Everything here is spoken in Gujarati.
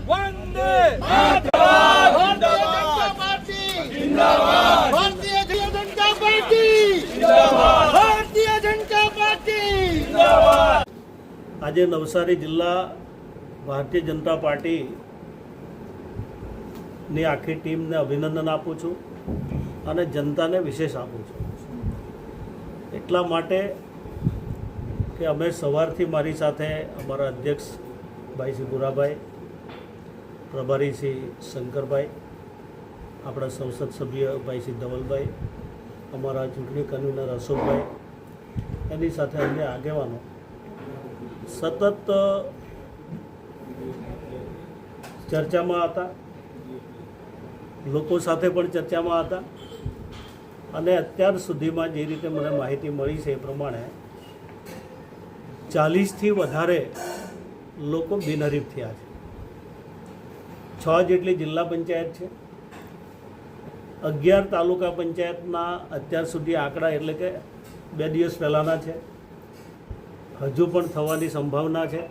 वंदे भारतीय जनता पार्टी भारतीय जनता पार्टी આજે નવસારી જિલ્લા ભારતીય જનતા પાર્ટીની આખી ટીમને અભિનંદન આપું છું અને જનતાને વિશેષ આપું છું એટલા માટે કે અમે સવારથી મારી સાથે અમારા અધ્યક્ષ ભાઈ શ્રી ભુરાભાઈ, પ્રભારી શ્રી શંકરભાઈ, આપણા સંસદ સભ્ય ભાઈ શ્રી ધવલભાઈ, અમારા ચૂંટણી કન્વીનર અશોકભાઈ, એની સાથે અન્ય આગેવાનો સતત ચર્ચામાં હતા, લોકો સાથે પણ ચર્ચામાં હતા અને અત્યાર સુધીમાં જે રીતે મને માહિતી મળી છે એ પ્રમાણે 40થી વધારે લોકો બિનહરીફ થયા છે. 6 જેટલી જિલ્લા પંચાયત છે, 11 તાલુકા પંચાયતના અત્યાર સુધી આંકડા એટલે કે 2 દિવસ પહેલાંના છે, હજુ પણ થવાની સંભાવના છે.